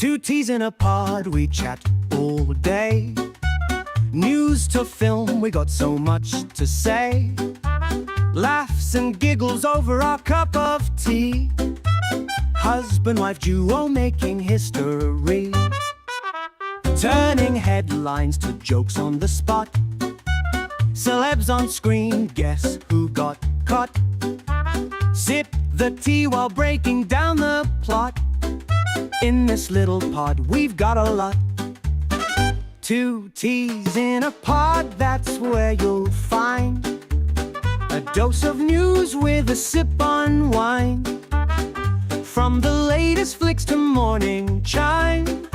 Two teas in a pod, we chat all day. News to film, we got so much to say. Laughs and giggles over our cup of tea. Husband-wife duo making history. Turning headlines to jokes on the spot. Celebs on screen, guess who got caught? Sip the tea while breaking down the plot. In this little pod, we've got a lot. Two teas in a pod, that's where you'll find a dose of news with a sip on wine. From the latest flicks to morning chime.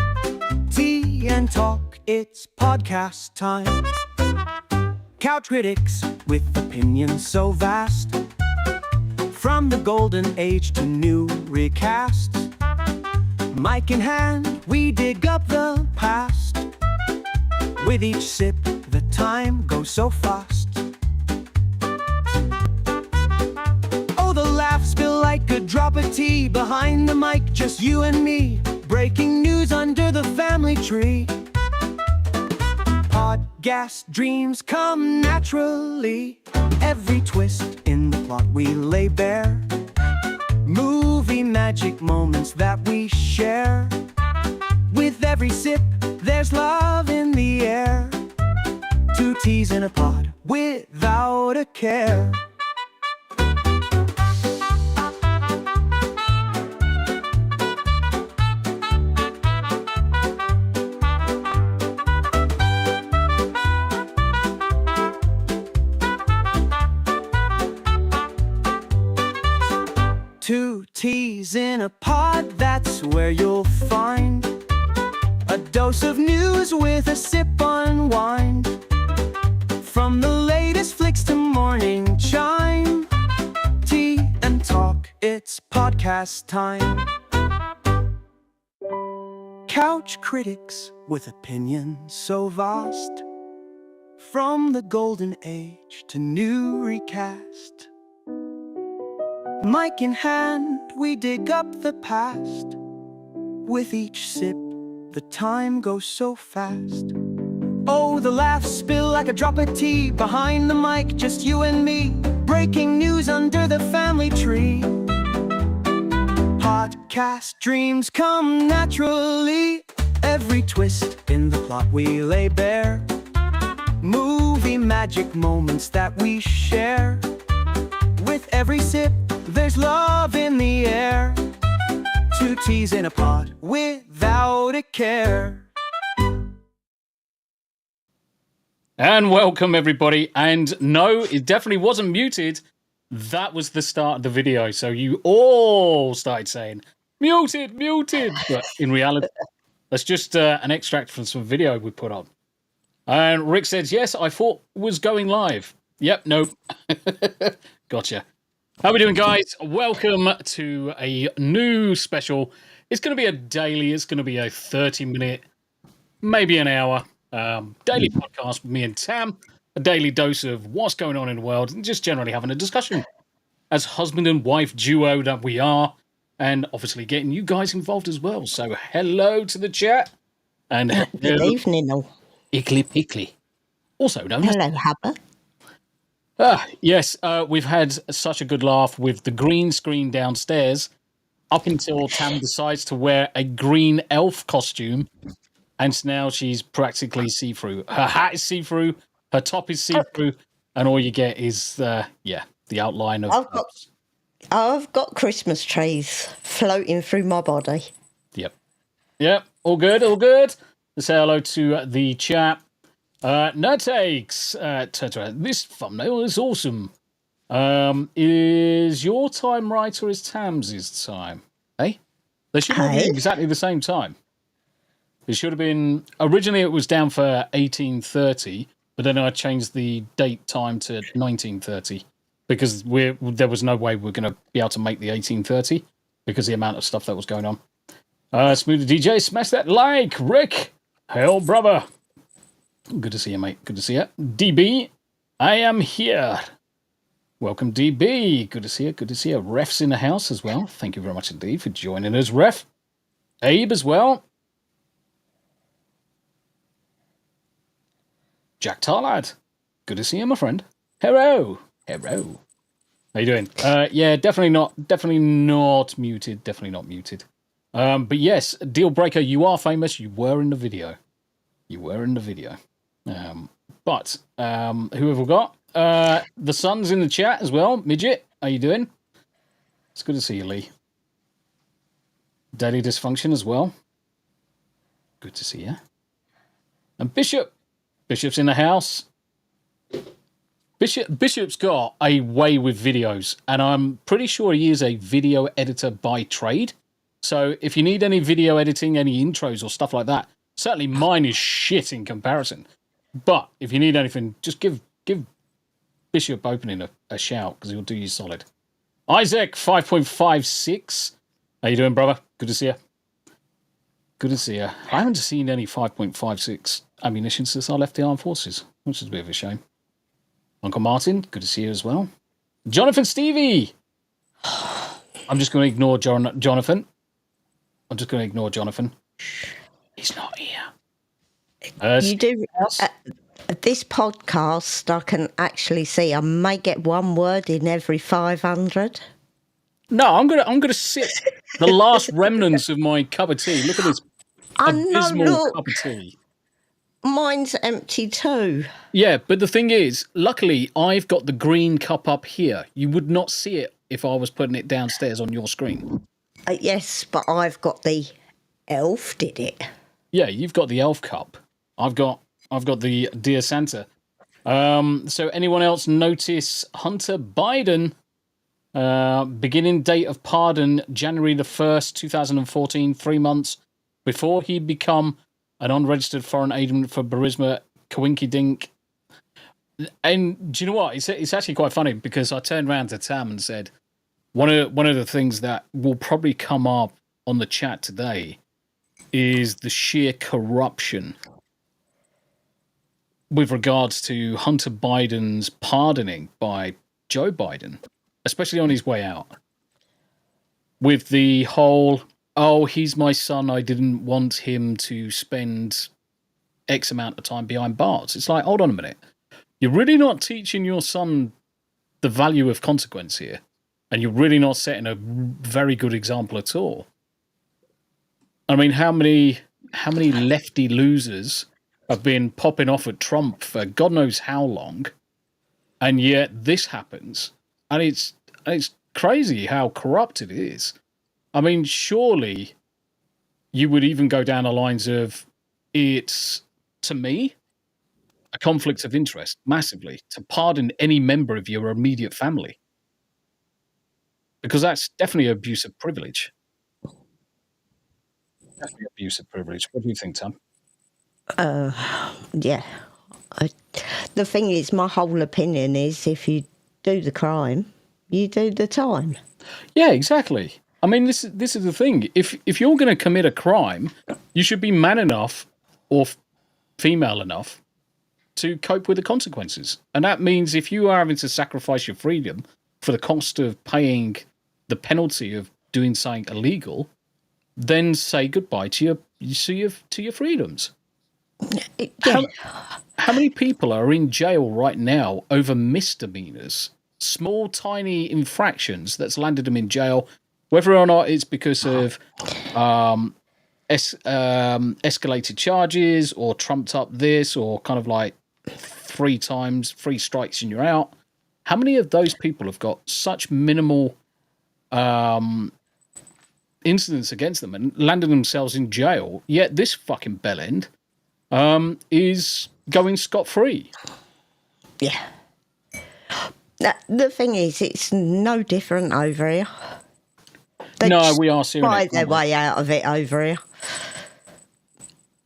Tea and talk, it's podcast time. Couch critics with opinions so vast. From the golden age to new recasts. Mic in hand, we dig up the past. With each sip, the time goes so fast. Oh, the laughs spill like a drop of tea. Behind the mic, just you and me. Breaking news under the family tree. Podcast dreams come naturally. Every twist in the plot we lay bare. Movie magic moments that we share. With every sip, there's love in the air. Two teas in a pod, without a care. Two teas in a pod, that's where you'll find a dose of news with a sip on wine. From the latest flicks to morning chime. Tea and talk, it's podcast time. Couch critics with opinions so vast. From the golden age to new recast. Mic in hand, we dig up the past. With each sip, the time goes so fast. Oh, the laughs spill like a drop of tea. Behind the mic, just you and me. Breaking news under the family tree. Podcast dreams come naturally. Every twist in the plot we lay bare. Movie magic moments that we share. With every sip, there's love in the air. Two teas in a pod, without a care. And welcome everybody. And no, it definitely wasn't muted. That was the start of the video. So you all started saying, muted, muted. But in reality, that's just an extract from some video we put on. And Rick says, yes, I thought was going live. Yep, nope. Gotcha. How are we doing, guys? Welcome to a new special. It's going to be a daily, it's going to be a 30-minute, maybe an hour daily podcast with me and Tam. A daily dose of what's going on in the world and just generally having a discussion as husband and wife duo that we are. And obviously getting you guys involved as well. So hello to the chat. And good evening, all. Ickly Pickly. Also known as... Hello, Hubba. Yes, we've had such a good laugh with the green screen downstairs up until Tam decides to wear a green elf costume. And now she's practically see-through. Her hat is see-through, her top is see-through, and all you get is, the outline of... I've got Christmas trees floating through my body. Yep, all good, all good. Let's say hello to the chat. Nuttakes, this thumbnail is awesome. Is your time right or is Tam's time? Hey? They should have been exactly the same time. It should have been, originally it was down for 1830, but then I changed the date time to 1930 because there was no way we're going to be able to make the 1830 because of the amount of stuff that was going on. Smooth DJ, smash that like, Rick. Hell, brother. Good to see you, mate. Good to see you. DB, I am here. Welcome, DB. Good to see you. Good to see you. Ref's in the house as well. Thank you very much indeed for joining us, Ref. Abe as well. Jack Tarlad. Good to see you, my friend. Hello. Hello. How you doing? Yeah, definitely not muted. Definitely not muted. But yes, deal breaker, you are famous. You were in the video. But who have we got? The Sun's in the chat as well. Midget, how you doing? It's good to see you, Lee. Daddy Dysfunction as well. Good to see you. And Bishop's in the house. Bishop's got a way with videos, and I'm pretty sure he is a video editor by trade. So if you need any video editing, any intros or stuff like that, certainly mine is shit in comparison. But if you need anything, just give Bishop Opening a shout, because he'll do you solid. Isaac 5.56. How you doing, brother? Good to see you. Good to see you. I haven't seen any 5.56 ammunition since I left the armed forces, which is a bit of a shame. Uncle Martin, good to see you as well. Jonathan Stevie. I'm just going to ignore Jonathan. He's not here. You do. This podcast, I can actually see. I may get one word in every 500. No, I'm gonna sip the last remnants of my cup of tea. Look at this abysmal cup of tea. Mine's empty too. Yeah, but the thing is, luckily, I've got the green cup up here. You would not see it if I was putting it downstairs on your screen. Yes, but I've got the elf did it. Yeah, you've got the elf cup. I've got the Dear Santa. So anyone else notice Hunter Biden? Beginning date of pardon, January the 1st, 2014, 3 months before he'd become an unregistered foreign agent for Burisma Kawinki Dink. And do you know what? It's actually quite funny, because I turned around to Tam and said, one of the things that will probably come up on the chat today is the sheer corruption with regards to Hunter Biden's pardoning by Joe Biden, especially on his way out. With the whole, oh, he's my son, I didn't want him to spend X amount of time behind bars. It's like, hold on a minute. You're really not teaching your son the value of consequence here. And you're really not setting a very good example at all. I mean, how many lefty losers have been popping off at Trump for God knows how long, and yet this happens, and it's crazy how corrupt it is. I mean, surely you would even go down the lines of, it's, to me, a conflict of interest, massively, to pardon any member of your immediate family. Because that's definitely abuse of privilege. Definitely abuse of privilege. What do you think, Tam? Yeah. The thing is, my whole opinion is, if you do the crime, you do the time. Yeah, exactly. I mean, this is the thing. If you're going to commit a crime, you should be man enough or female enough to cope with the consequences. And that means if you are having to sacrifice your freedom for the cost of paying the penalty of doing something illegal, then say goodbye to your freedoms. Yeah. How many people are in jail right now over misdemeanors, small, tiny infractions that's landed them in jail, whether or not it's because of escalated charges or trumped up this, or kind of like 3 strikes and you're out. How many of those people have got such minimal incidents against them and landed themselves in jail, yet this fucking bellend is going scot-free? Yeah. The thing is, it's no different over here. No, we are seeing buy their way out of it over here.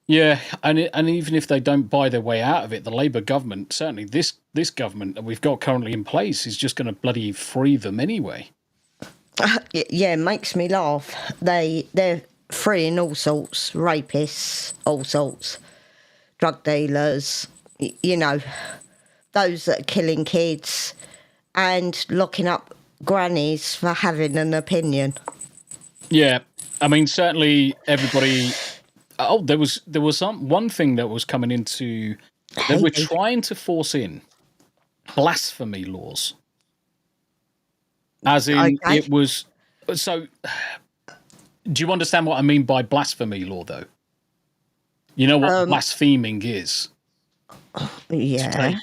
Yeah, and even if they don't buy their way out of it, the Labour government, certainly this government that we've got currently in place, is just going to bloody free them anyway. Yeah, it makes me laugh. They're freeing all sorts, rapists, all sorts, drug dealers, you know, those that are killing kids, and locking up grannies for having an opinion. Yeah, I mean, certainly everybody. Oh, there was one thing that was coming into They were Hey, trying to force in blasphemy laws. As in, okay. it was... So, do you understand what I mean by blasphemy law, though? You know what blaspheming is? Yeah.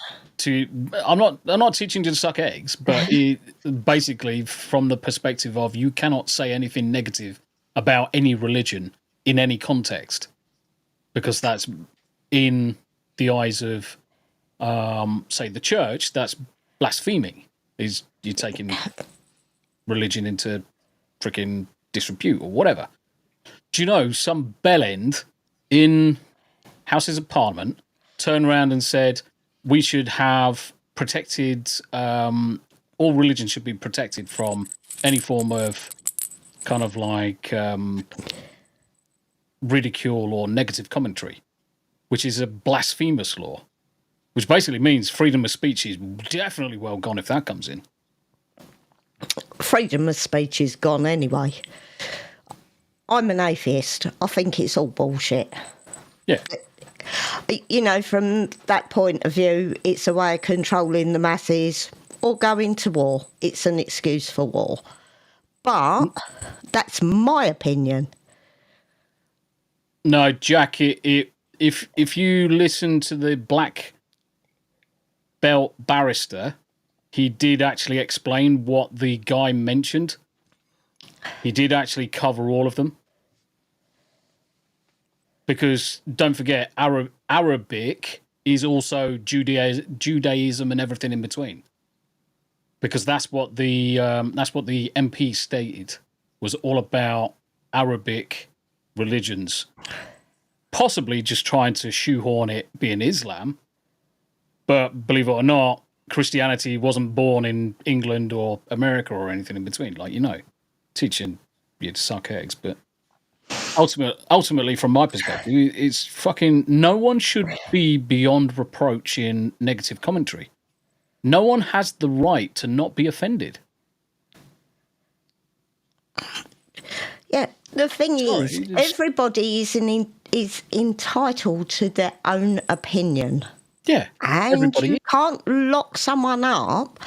I'm not teaching you to suck eggs, but basically from the perspective of you cannot say anything negative about any religion in any context, because that's in the eyes of say the church, that's blaspheming. Is you're taking religion into freaking disrepute or whatever. Do you know some bellend in Houses of Parliament turned around and said we should have protected, all religions should be protected from any form of kind of like ridicule or negative commentary, which is a blasphemous law, which basically means freedom of speech is definitely well gone if that comes in. Freedom of speech is gone anyway. I'm an atheist. I think it's all bullshit. Yeah. You know, from that point of view, it's a way of controlling the masses or going to war. It's an excuse for war. But that's my opinion. No, Jack, if you listen to the black belt barrister, he did actually explain what the guy mentioned. He did actually cover all of them. Because don't forget, Arabic is also Judaism and everything in between. Because that's what the MP stated, was all about Arabic religions, possibly just trying to shoehorn it being Islam. But believe it or not, Christianity wasn't born in England or America or anything in between, like, you know, teaching you to suck eggs. But ultimately, from my perspective, it's fucking no one should be beyond reproach in negative commentary. No one has the right to not be offended. Yeah, the thing is, everybody is entitled to their own opinion. Yeah, And everybody you is. can't lock someone up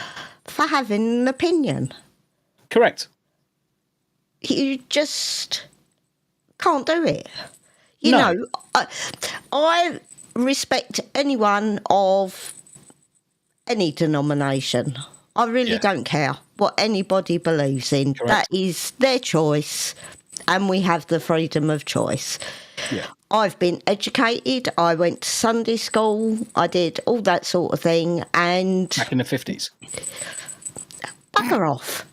for having an opinion. Correct. You just can't do it. You No. know, I respect anyone of any denomination. I really don't care what anybody believes in. Correct. That is their choice, and we have the freedom of choice. Yeah. I've been educated. I went to Sunday school. I did all that sort of thing, and Back in the 50s. bugger off.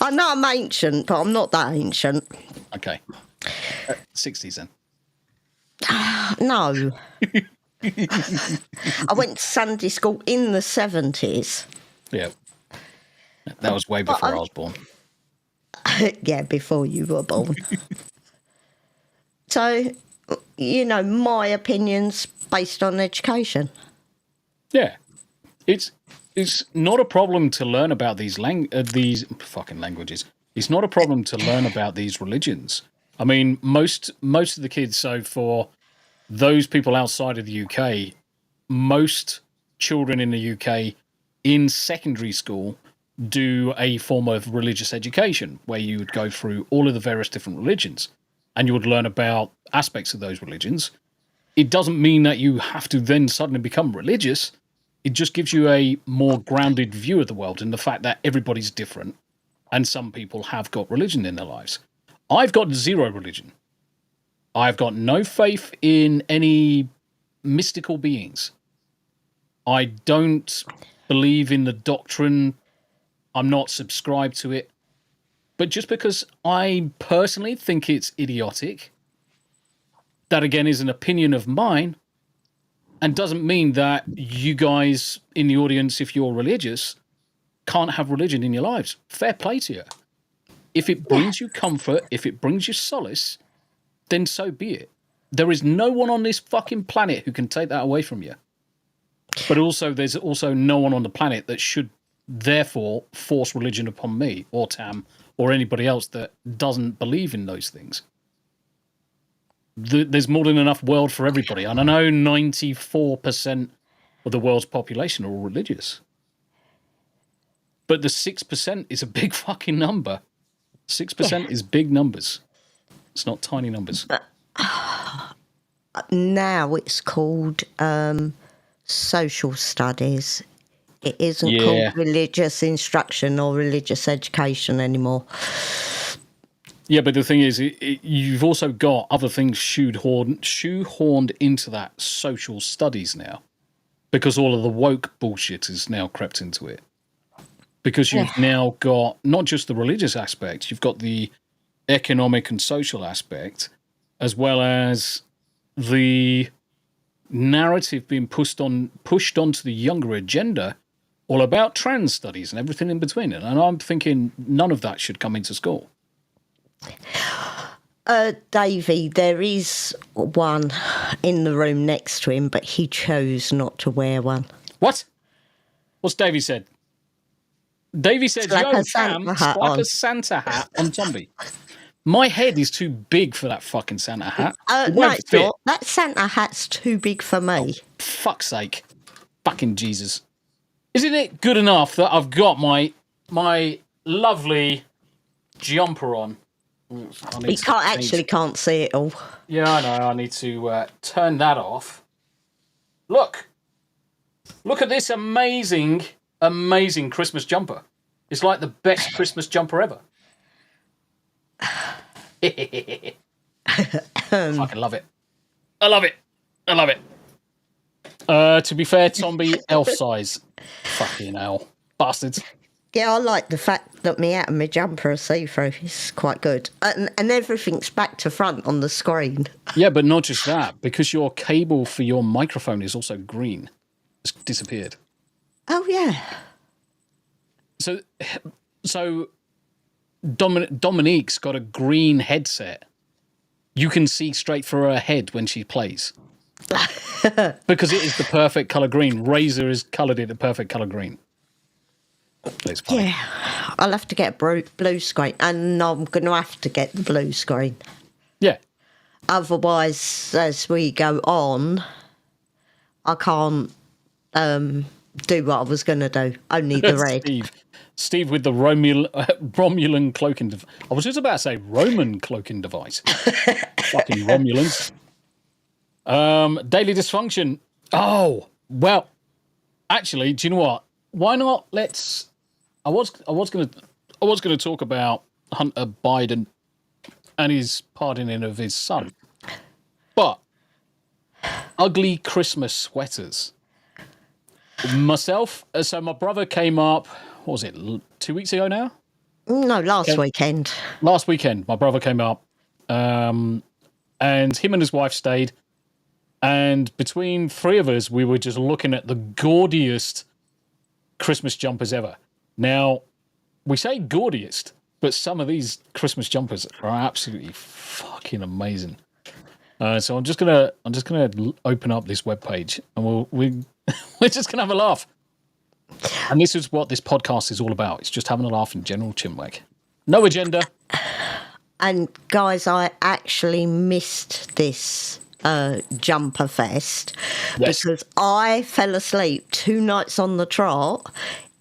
I know I'm ancient, but I'm not that ancient. Okay. 60s then. No. I went to Sunday school in the 70s. Yeah. That was way before I was born. Yeah, before you were born. So, you know, my opinion's based on education. Yeah. It's not a problem to learn about these fucking languages. It's not a problem to learn about these religions. I mean, most of the kids, so for those people outside of the UK, most children in the UK in secondary school do a form of religious education where you would go through all of the various different religions and you would learn about aspects of those religions. It doesn't mean that you have to then suddenly become religious. It just gives you a more grounded view of the world and the fact that everybody's different and some people have got religion in their lives. I've got zero religion. I've got no faith in any mystical beings. I don't believe in the doctrine. I'm not subscribed to it. But just because I personally think it's idiotic, that again is an opinion of mine, and doesn't mean that you guys in the audience, if you're religious, can't have religion in your lives. Fair play to you. If it brings you comfort, if it brings you solace, then so be it. There is no one on this fucking planet who can take that away from you. But also, there's also no one on the planet that should therefore force religion upon me or Tam or anybody else that doesn't believe in those things. there's more than enough world for everybody. And I know 94% of the world's population are all religious. But the 6% is a big fucking number. 6% is big numbers. It's not tiny numbers. Now it's called social studies. It isn't called religious instruction or religious education anymore. Yeah, but the thing is, you've also got other things shoehorned into that social studies now, because all of the woke bullshit is now crept into it. Because you've now got not just the religious aspect, you've got the economic and social aspect, as well as the narrative being pushed onto the younger agenda, all about trans studies and everything in between. And I'm thinking none of that should come into school. Davey, there is one in the room next to him, but he chose not to wear one. What? What's Davey said? Davey said, "Yo, Tam, slap a Santa hat on Tombi." My head is too big for that fucking Santa hat. No, it's not. That Santa hat's too big for me. Oh, fuck's sake. Fucking Jesus. Isn't it good enough that I've got my lovely jumper on? You can't see it all. Yeah, I know. I need to turn that off. Look at this amazing Christmas jumper. It's like the best Christmas jumper ever. Fucking love it. I love it. To be fair, Tombi, elf size. Fucking hell. Bastards. Yeah, I like the fact that me hat and my jumper are see-through. It's quite good. And everything's back to front on the screen. Yeah, but not just that. Because your cable for your microphone is also green. It's disappeared. Oh, yeah. So Dominique's got a green headset. You can see straight through her head when she plays. Because it is the perfect colour green. Razor has coloured it the perfect colour green. It's funny. Yeah, I'll have to get a blue screen, and I'm going to have to get the blue screen. Yeah. Otherwise, as we go on, I can't do what I was going to do. Only the red. Steve with the Romulan cloaking device. I was just about to say Roman cloaking device. Fucking Romulans. Daily dysfunction. Oh, well, actually, do you know what? Why not? I was going to talk about Hunter Biden and his pardoning of his son, but ugly Christmas sweaters. Myself, so my brother came up. What was it? 2 weeks ago now? No, last weekend. Last weekend, my brother came up, and him and his wife stayed. And between three of us, we were just looking at the gaudiest Christmas jumpers ever. Now, we say gaudiest, but some of these Christmas jumpers are absolutely fucking amazing. So I'm just gonna open up this webpage, and we're just gonna have a laugh. And this is what this podcast is all about. It's just having a laugh in general, chinwag. No agenda. And guys, I actually missed this jumper fest because I fell asleep 2 nights on the trot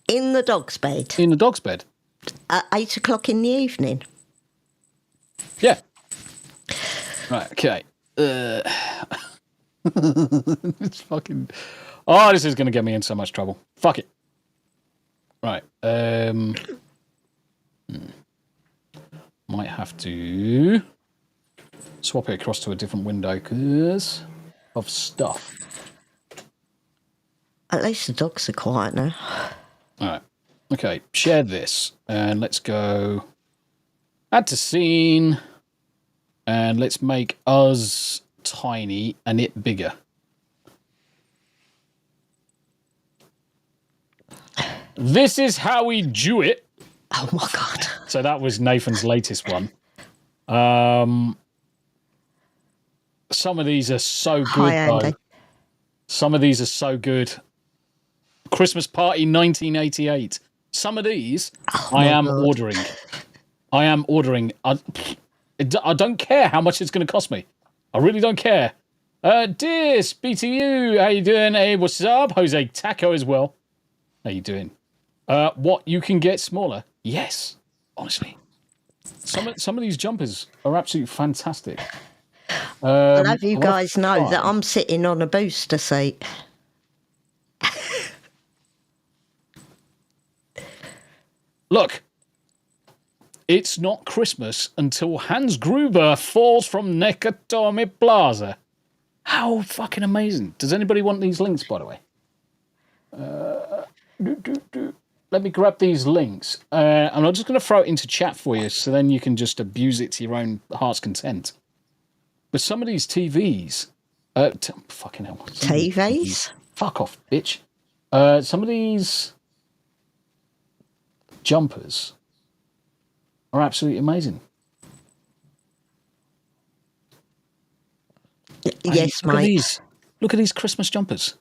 in the dog's bed. In the dog's bed? At 8 o'clock in the evening. Yeah. Right, okay. It's fucking... Oh, this is going to get me in so much trouble. Fuck it. Right. Might have to swap it across to a different window because of stuff. At least the dogs are quiet now. All right. Okay. Share this and let's go add to scene and let's make us tiny and it bigger. This is how we do it. Oh my God. So that was Nathan's latest one. Some of these are so good, though. Some of these are so good. Christmas Party 1988. Some of these I am ordering. I am ordering. I don't care how much it's going to cost me. I really don't care. Dis, BTU, how you doing? Hey, what's up? Jose Taco as well. How you doing? What, you can get smaller? Yes, honestly. Some of these jumpers are absolutely fantastic. I'll have you guys know that I'm sitting on a booster seat. Look, it's not Christmas until Hans Gruber falls from Nakatomi Plaza. How fucking amazing. Does anybody want these links, by the way? Let me grab these links. And I'm just going to throw it into chat for you, so then you can just abuse it to your own heart's content. But some of these TVs... fucking hell. TVs? Fuck off, bitch. Some of these jumpers are absolutely amazing. Yes, mate. Look at these Christmas jumpers.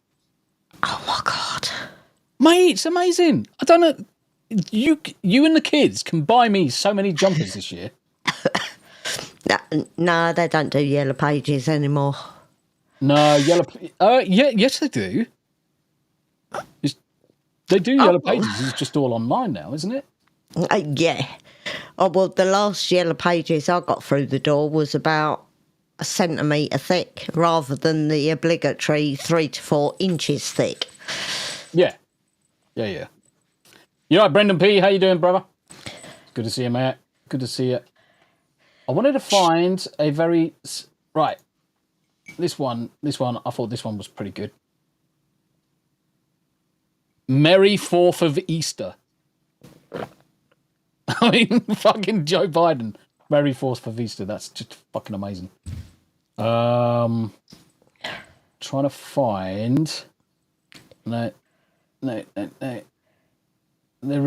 Oh, my God. Mate, it's amazing. I don't know. You and the kids can buy me so many jumpers this year. No, they don't do Yellow Pages anymore. No, yes, they do. They do Yellow Pages. It's just all online now, isn't it? Yeah. Oh, well, the last Yellow Pages I got through the door was about a centimetre thick rather than the obligatory 3 to 4 inches thick. Yeah. Yeah. You all right, Brendan P? How you doing, brother? Good to see you, mate. Good to see you. I wanted to find a very... Right. This one, I thought this one was pretty good. Merry 4th of Easter. I mean, fucking Joe Biden. Merry 4th of Easter. That's just fucking amazing. Trying to find... No. There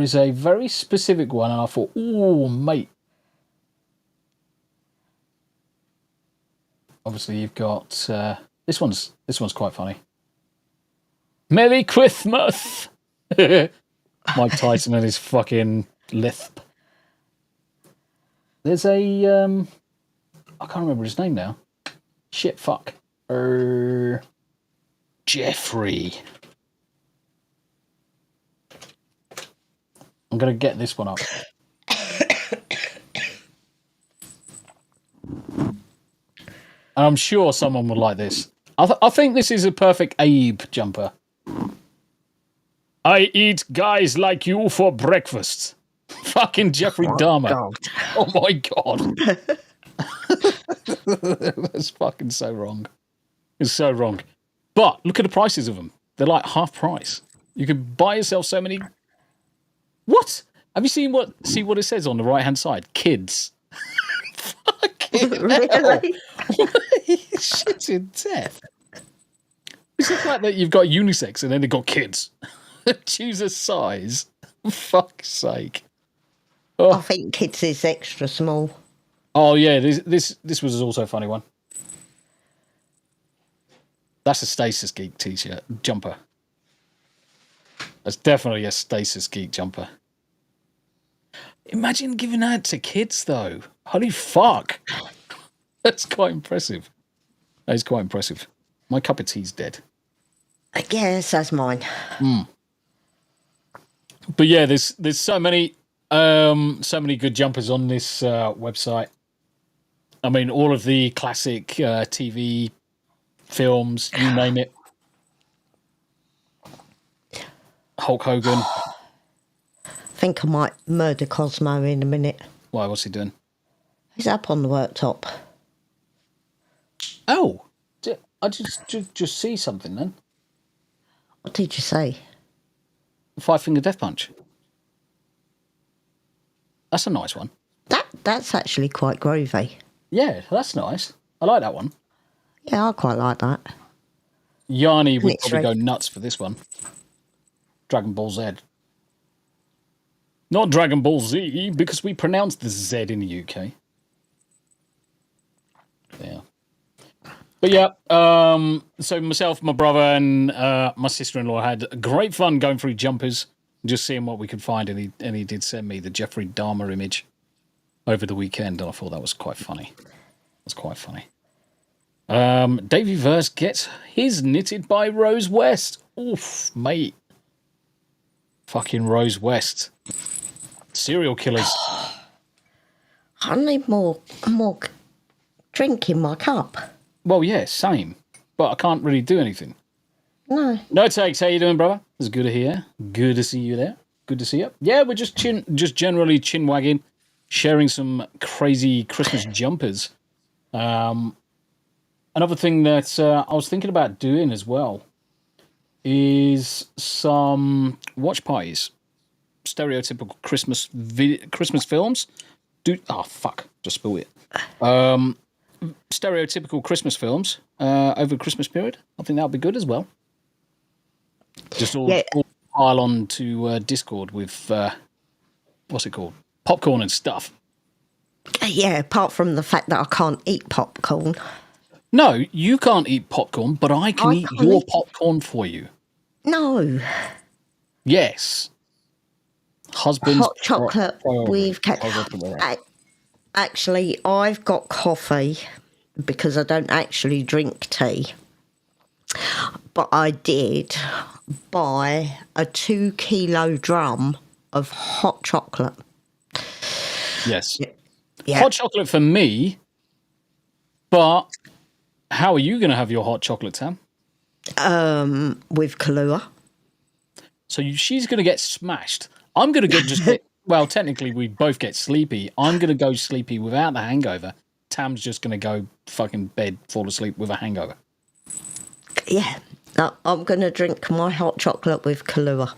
is a very specific one, and I thought, oh, mate. Obviously, you've got this one's quite funny. Merry Christmas, Mike Tyson and his fucking lisp. There's a I can't remember his name now. Shit, fuck. Jeffrey. I'm gonna get this one up. And I'm sure someone would like this. I think this is a perfect Abe jumper. I eat guys like you for breakfast. Fucking Jeffrey Dahmer. God. Oh my God. That's fucking so wrong. It's so wrong. But look at the prices of them. They're like half price. You could buy yourself so many. What? Have you seen what it says on the right hand side? Kids. Fucking Really? Shit in death. It's the fact that you've got unisex and then they've got kids. Choose a size. Fuck's sake. Oh. I think kids is extra small. Oh yeah, this was also a funny one. That's a Stasis Geek t-shirt jumper. That's definitely a Stasis Geek jumper. Imagine giving that to kids though. Holy fuck. That's quite impressive. That is quite impressive. My cup of tea's dead. Yes, that's mine. But yeah, there's so many good jumpers on this website. I mean, all of the classic TV films, you name it. Hulk Hogan. I think I might murder Cosmo in a minute. Why? What's he doing? He's up on the worktop. Oh, I just see something then. What did you say? 5-finger death punch. That's a nice one. That's actually quite groovy. Yeah, that's nice. I like that one. Yeah, I quite like that. Yanni would probably go nuts for this one. Dragon Ball Z. Not Dragon Ball Z, because we pronounce the Z in the UK. Yeah. But yeah, so myself, my brother, and my sister-in-law had great fun going through jumpers, just seeing what we could find, and he did send me the Jeffrey Dahmer image over the weekend, and I thought that was quite funny. It's quite funny. Davey Verse gets his knitted by Rose West. Oof, mate. Fucking Rose West. Serial killers. I need more drink in my cup. Well, yeah, same. But I can't really do anything. No. No takes. How you doing, brother? It's good to hear. Good to see you there. Good to see you. Yeah, we're just generally chin wagging, sharing some crazy Christmas jumpers. Another thing that I was thinking about doing as well is some watch parties, stereotypical Christmas films. Just spilled it. Stereotypical Christmas films over the Christmas period. I think that would be good as well. Just all pile on to Discord with what's it called? Popcorn and stuff. Yeah, apart from the fact that I can't eat popcorn. No, you can't eat popcorn, but I can eat your popcorn for you. No. Yes. Husband's Hot chocolate with Actually, I've got coffee because I don't actually drink tea. But I did buy a 2 kilo drum of hot chocolate. Yes. Yeah. Hot chocolate for me, but how are you going to have your hot chocolate, Tam? With Kahlua. So she's going to get smashed. I'm going to well, technically we both get sleepy. I'm going to go sleepy without the hangover. Tam's just going to go fucking bed, fall asleep with a hangover. Yeah. I'm going to drink my hot chocolate with Kahlua.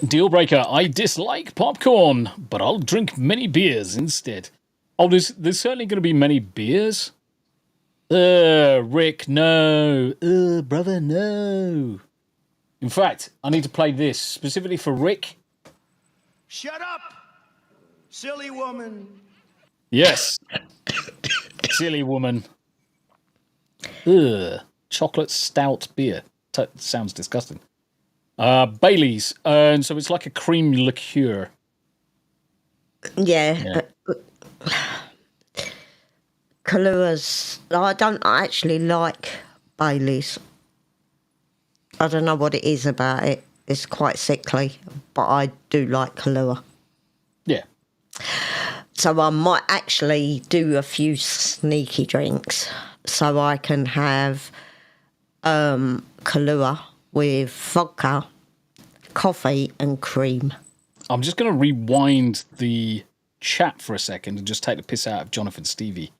Deal breaker. I dislike popcorn, but I'll drink many beers instead. Oh, there's certainly going to be many beers. Rick, no. Brother, no. In fact, I need to play this specifically for Rick. Shut up, silly woman. Yes. Silly woman. Chocolate stout beer. Sounds disgusting. Bailey's. And so it's like a cream liqueur. Yeah. Kahlua's. I don't actually like Bailey's. I don't know what it is about it. It's quite sickly, but I do like Kahlua. Yeah. So I might actually do a few sneaky drinks so I can have Kahlua with vodka, coffee and cream. I'm just going to rewind the chat for a second and just take the piss out of Jonathan Stevie.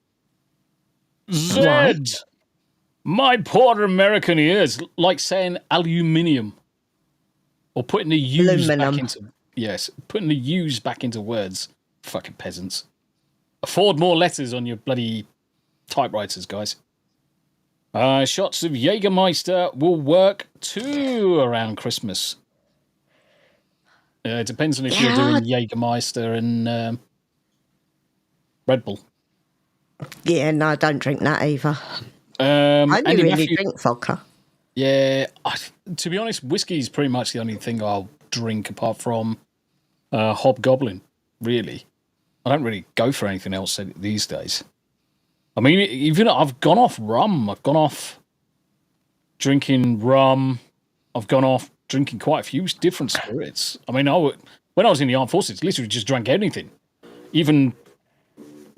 Zed! My poor American ears, like saying aluminium. Or putting the U's back into... Yes, putting the U's back into words. Fucking peasants. Afford more letters on your bloody typewriters, guys. Shots of Jägermeister will work too around Christmas. It depends on if you're doing Jägermeister and Red Bull. Yeah, no, I don't drink that either. I only really drink vodka. Yeah, to be honest, whiskey is pretty much the only thing I'll drink apart from Hobgoblin, really. I don't really go for anything else these days. I mean, even I've gone off rum. I've gone off drinking rum. I've gone off drinking quite a few different spirits. I mean, when I was in the armed forces, literally just drank anything. Even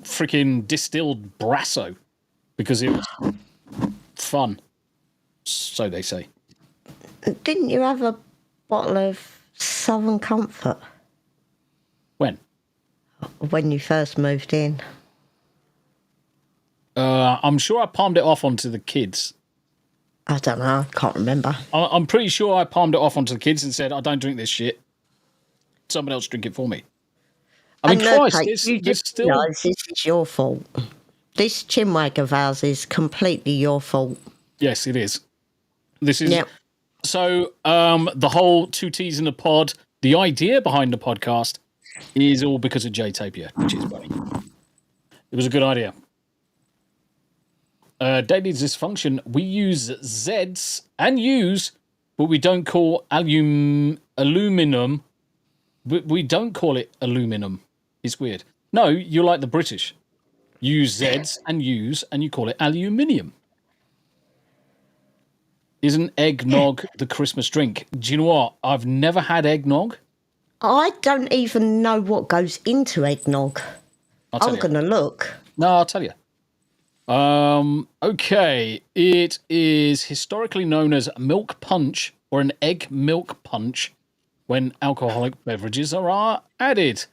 freaking distilled Brasso because it was fun. So they say. Didn't you have a bottle of Southern Comfort? When? When you first moved in. I'm sure I palmed it off onto the kids. I don't know. I can't remember. I'm pretty sure I palmed it off onto the kids and said, I don't drink this shit. Someone else drink it for me. I mean, Christ, it's still... No, this is your fault. This chinwag of ours is completely your fault. Yes, it is. This is... Yep. So, the whole 2 T's in the pod, the idea behind the podcast is all because of Jay Tapia, which is funny. It was a good idea. Daily dysfunction, we use Zs and U's, but we don't call aluminum. We don't call it aluminum. It's weird. No, you're like the British. use Z's and U's, and you call it aluminium. Isn't eggnog the Christmas drink? Do you know what? I've never had eggnog. I don't even know what goes into eggnog. I'm going to look. No, I'll tell you. Okay. It is historically known as milk punch or an egg milk punch when alcoholic beverages are added.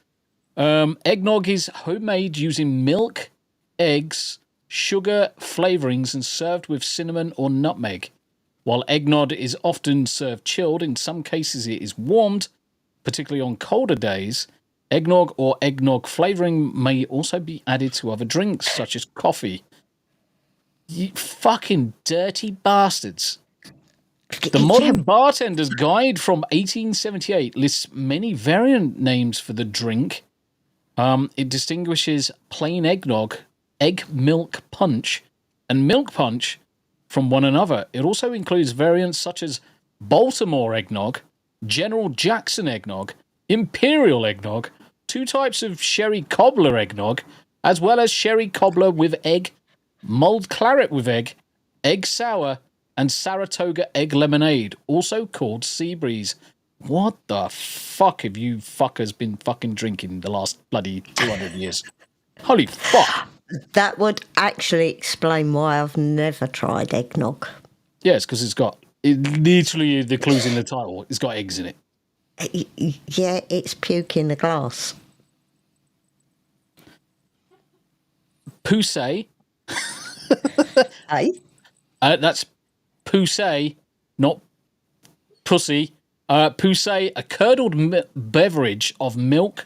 Eggnog is homemade using milk, eggs, sugar, flavorings, and served with cinnamon or nutmeg. While eggnog is often served chilled, in some cases it is warmed, particularly on colder days. Eggnog or eggnog flavoring may also be added to other drinks, such as coffee. You fucking dirty bastards. The Modern Bartender's Guide from 1878 lists many variant names for the drink. It distinguishes plain eggnog, egg milk punch, and milk punch from one another. It also includes variants such as Baltimore eggnog, General Jackson eggnog, Imperial eggnog, 2 types of sherry cobbler eggnog, as well as sherry cobbler with egg, mulled claret with egg sour, and Saratoga egg lemonade, also called sea breeze. What the fuck have you fuckers been fucking drinking the last bloody 200 years? Holy fuck. That would actually explain why I've never tried eggnog. Yes, because literally the clue's in the title. It's got eggs in it. Yeah, it's puke in the glass. Poussey. Hey? That's poussey, not pussy. Poussey, a curdled beverage of milk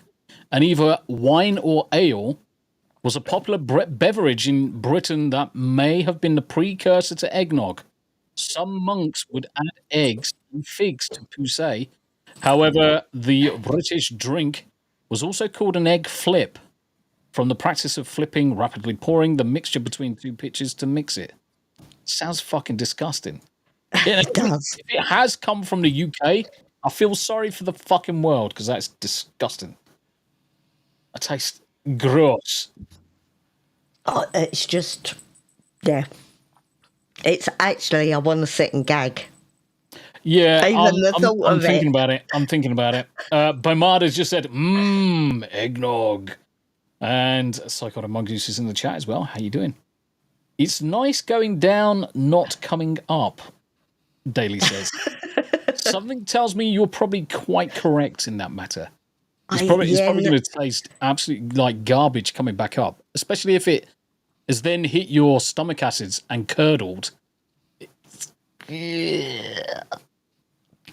and either wine or ale, was a popular beverage in Britain that may have been the precursor to eggnog. Some monks would add eggs and figs to poussey. However, the British drink was also called an egg flip, from the practice of flipping, rapidly pouring the mixture between 2 pitchers to mix it. Sounds fucking disgusting. It does. If it has come from the UK, I feel sorry for the fucking world because that's disgusting. It tastes gross. Oh, it's just, yeah. It's actually, I want to sit and gag. Yeah, I'm thinking about it. I'm thinking about it. Bomada's just said, eggnog. And Psychotic Mongoose is in the chat as well. How you doing? It's nice going down, not coming up, Daly says. Something tells me you're probably quite correct in that matter. It's probably going to taste absolutely like garbage coming back up, especially if it has then hit your stomach acids and curdled. Yeah,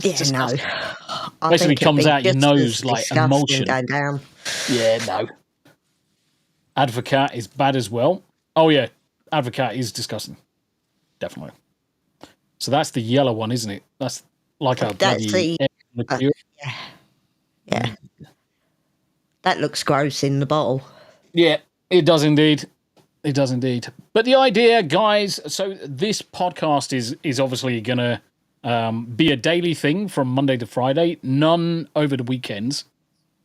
Just no. basically comes out your nose like emulsion. Down. Yeah, no. Advocat is bad as well. Oh, yeah. Advocat is disgusting. Definitely. So that's the yellow one, isn't it? That's like a bloody... Yeah. That looks gross in the bottle. Yeah, it does indeed. It does indeed. But the idea, guys, so this podcast is obviously going to be a daily thing from Monday to Friday, none over the weekends,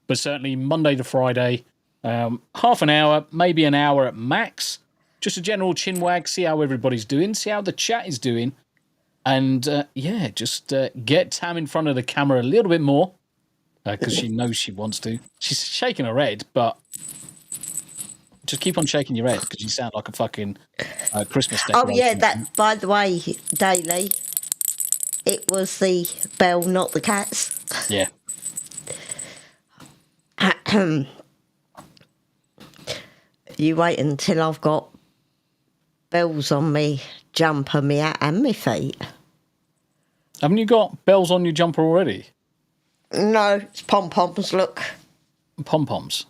but certainly Monday to Friday, half an hour, maybe an hour at max, just a general chinwag, see how everybody's doing, see how the chat is doing, and just get Tam in front of the camera a little bit more, because she knows she wants to. She's shaking her head, but just keep on shaking your head because you sound like a fucking Christmas decoration. Oh, yeah, that, by the way, Daly, it was the bell, not the cats. Yeah. You wait until I've got bells on me jumper, me hat and me feet. Haven't you got bells on your jumper already? No, it's pom-poms, look. Pom-poms?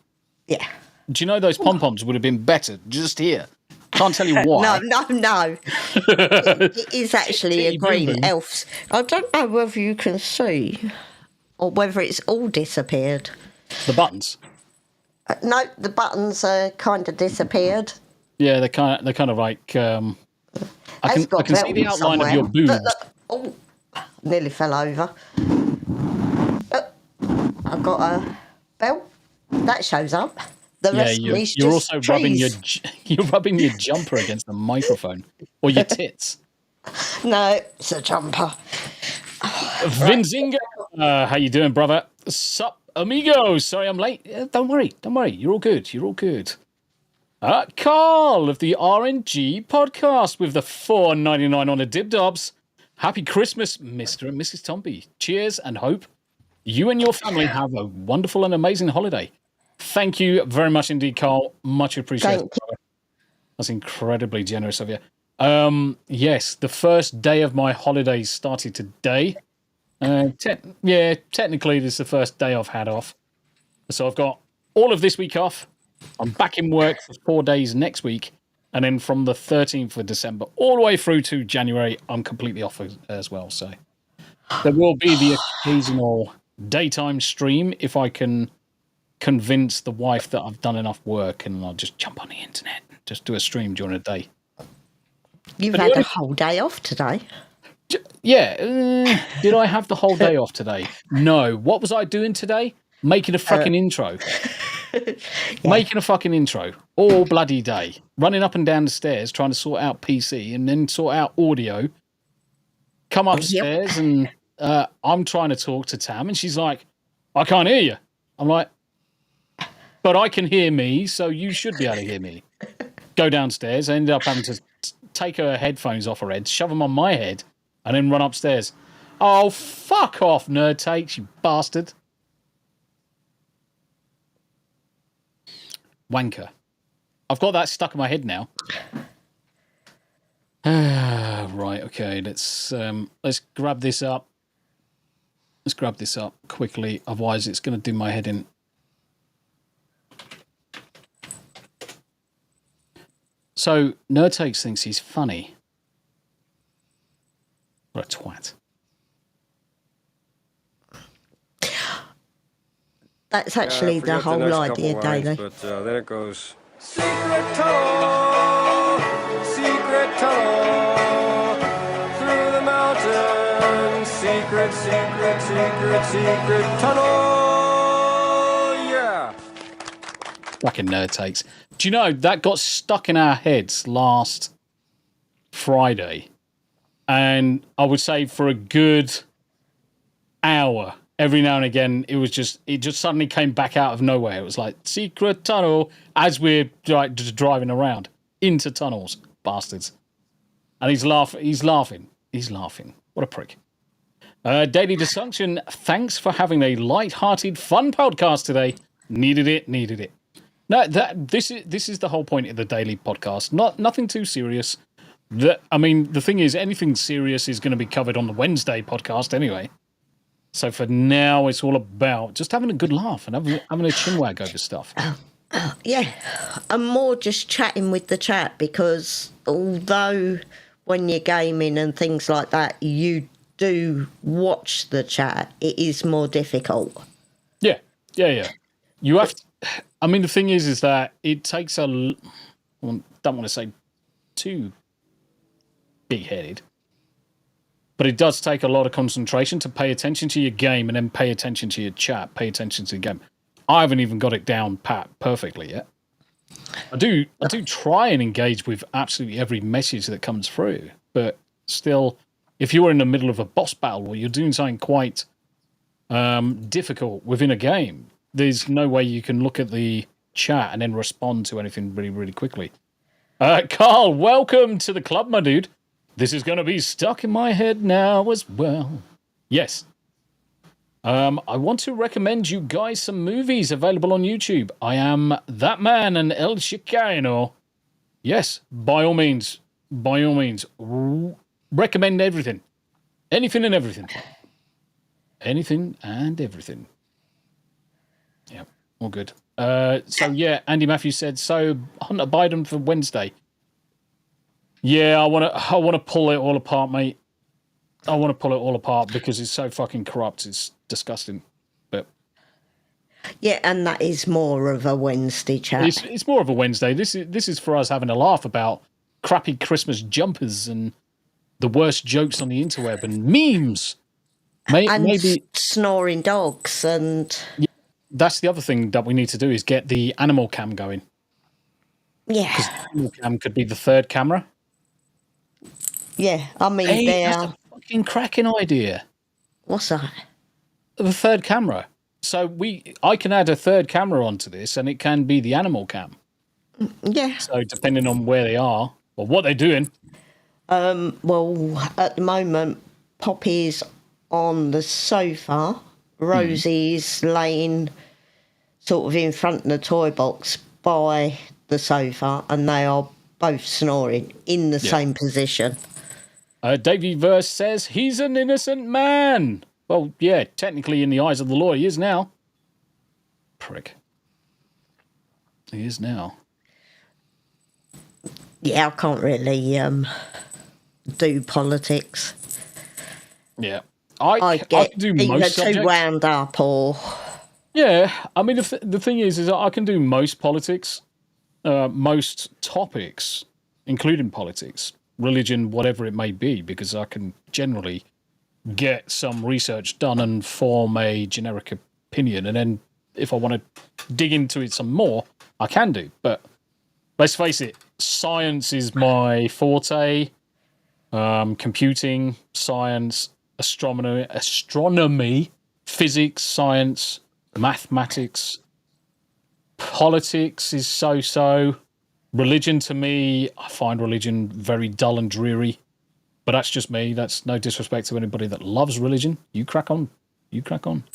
Yeah. Do you know those pom-poms would have been better just here? Can't tell you why. No. It is actually a green elf. I don't know whether you can see or whether it's all disappeared. The buttons? No, the buttons are kind of disappeared. Yeah, they're kind of like... I can see the outline of your boobs. Look. Oh, nearly fell over. Look, I've got a bell. That shows up. The Yeah, rest of me's you're just also rubbing trees. you're rubbing your jumper against the microphone or your tits. No, it's a jumper. Vinzinga, how you doing, brother? Sup, amigo? Sorry, I'm late. Don't worry. You're all good. Carl of the RNG podcast with the $4.99 on the dibdobs. Happy Christmas, Mr. and Mrs. Tombi. Cheers and hope you and your family have a wonderful and amazing holiday. Thank you very much indeed, Carl. Much appreciated. Thank you. Brother. That's incredibly generous of you. Yes, the first day of my holidays started today. Technically, this is the first day I've had off. So I've got all of this week off. I'm back in work for 4 days next week. And then from the 13th of December all the way through to January, I'm completely off as well. So there will be the occasional daytime stream if I can convince the wife that I've done enough work, and I'll just jump on the internet and just do a stream during the day. You've had a whole day off today. Yeah. Did I have the whole day off today? No. What was I doing today? Making a fucking intro. Making a fucking intro all bloody day. Running up and down the stairs trying to sort out PC and then sort out audio. Come upstairs and I'm trying to talk to Tam and she's like, I can't hear you. I'm like, but I can hear me, so you should be able to hear me. Go downstairs. I ended up having to take her headphones off her head, shove them on my head, and then run upstairs. Oh, fuck off, nerd takes, you bastard. Wanker. I've got that stuck in my head now. Right, okay, let's grab this up. Let's grab this up quickly, otherwise it's going to do my head in. So, Nerdtakes thinks he's funny. What a twat. That's actually the whole idea, Daily. But then it goes. Secret tunnel through the mountains. Secret tunnel. Yeah. Fucking Nerdtakes. Do you know, that got stuck in our heads last Friday. And I would say for a good hour, every now and again, it just suddenly came back out of nowhere. It was like, secret tunnel, as we're like just driving around into tunnels, bastards. And he's laughing. What a prick. Daily Dysfunction, thanks for having a light-hearted, fun podcast today. Needed it. No, this is the whole point of the daily podcast. Nothing too serious. The thing is, anything serious is going to be covered on the Wednesday podcast anyway. So for now, it's all about just having a good laugh and having a chinwag over stuff. Yeah, I'm more just chatting with the chat, because although when you're gaming and things like that, you do watch the chat, it is more difficult. Yeah. You have to, the thing is that it takes I don't want to say too big-headed, but it does take a lot of concentration to pay attention to your game and then pay attention to your chat, pay attention to the game. I haven't even got it down pat perfectly yet. I do try and engage with absolutely every message that comes through, but still, if you're in the middle of a boss battle or you're doing something quite difficult within a game, there's no way you can look at the chat and then respond to anything really, really quickly. Carl, welcome to the club, my dude. This is going to be stuck in my head now as well. Yes. I want to recommend you guys some movies available on YouTube. I am that man and El Chicano. Yes, by all means. Recommend everything. Anything and everything. Anything and everything. Yeah, all good. Andy Matthews said, so Hunter Biden for Wednesday. Yeah, I want to pull it all apart, mate. I want to pull it all apart because it's so fucking corrupt. It's disgusting. But yeah, and that is more of a Wednesday chat. It's more of a Wednesday. This is for us having a laugh about crappy Christmas jumpers and the worst jokes on the interweb and memes. Maybe snoring dogs and that's the other thing that we need to do is get the animal cam going. Yeah. Because the animal cam could be the third camera. Yeah, I mean, Hey, that's a fucking cracking idea. What's that? The third camera. So I can add a third camera onto this, and it can be the animal cam. Yeah. So depending on where they are or what they're doing. Well, at the moment, Poppy's on the sofa. Rosie's laying sort of in front of the toy box by the sofa, and they are both snoring in the same position. Davey Verse says he's an innocent man. Well, yeah, technically in the eyes of the law, he is now. Prick. He is now. Yeah, I can't really do politics. Yeah. I can do either most too subjects. wound up or... Yeah, I mean, the thing is that I can do most politics, most topics, including politics, religion, whatever it may be, because I can generally get some research done and form a generic opinion. And then if I want to dig into it some more, I can do. But let's face it, science is my forte. Computing, science, astronomy, physics, science, mathematics, politics is so-so. Religion, to me, I find religion very dull and dreary. But that's just me. That's no disrespect to anybody that loves religion. You crack on. You crack on.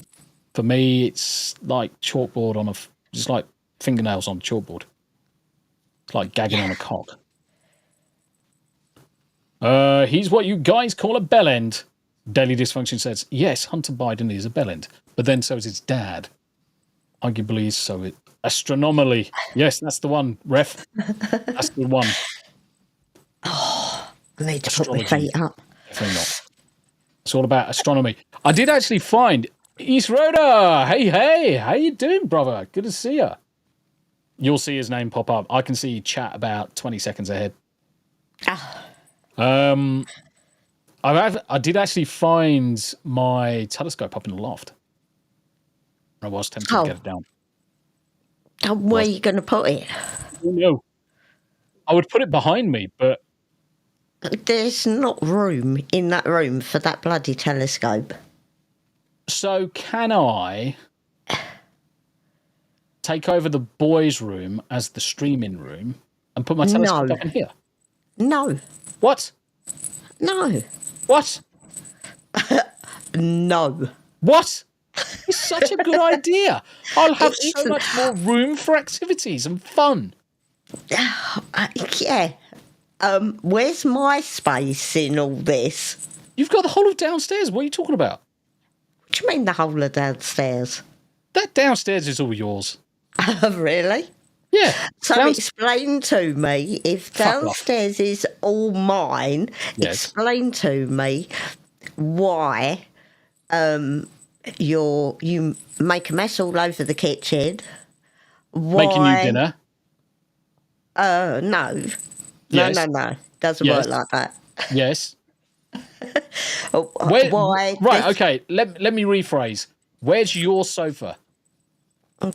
For me, it's like chalkboard on just like fingernails on chalkboard. It's like gagging on a cock. He's what you guys call a bellend. Daily Dysfunction says, yes, Hunter Biden is a bellend, but then so is his dad. Arguably, so it astronomically. Yes, that's the one, ref. That's the one. I need to put my feet up. Definitely not. It's all about astronomy. I did actually find East Rhoda. Hey, how you doing, brother? Good to see you. You'll see his name pop up. I can see you chat about 20 seconds ahead. I did actually find my telescope up in the loft. I was tempted to get it down. Where are you going to put it? Oh, no. I would put it behind me, but... There's not room in that room for that bloody telescope. So can I take over the boys' room as the streaming room and put my telescope up in here? No. What? No. What? No. What? It's such a good idea. I'll have It so isn't. much more room for activities and fun. Yeah. Where's my space in all this? You've got the whole of downstairs. What are you talking about? What do you mean the whole of downstairs? That downstairs is all yours. Really? Yeah. So explain to me, if Fuck off. downstairs is all mine, Yes. explain to me why you make a mess all over the kitchen. Why, Making you dinner. No. Yes. No. Doesn't Yes. work like that. Yes. Why? Right, okay. Let me rephrase. Where's your sofa?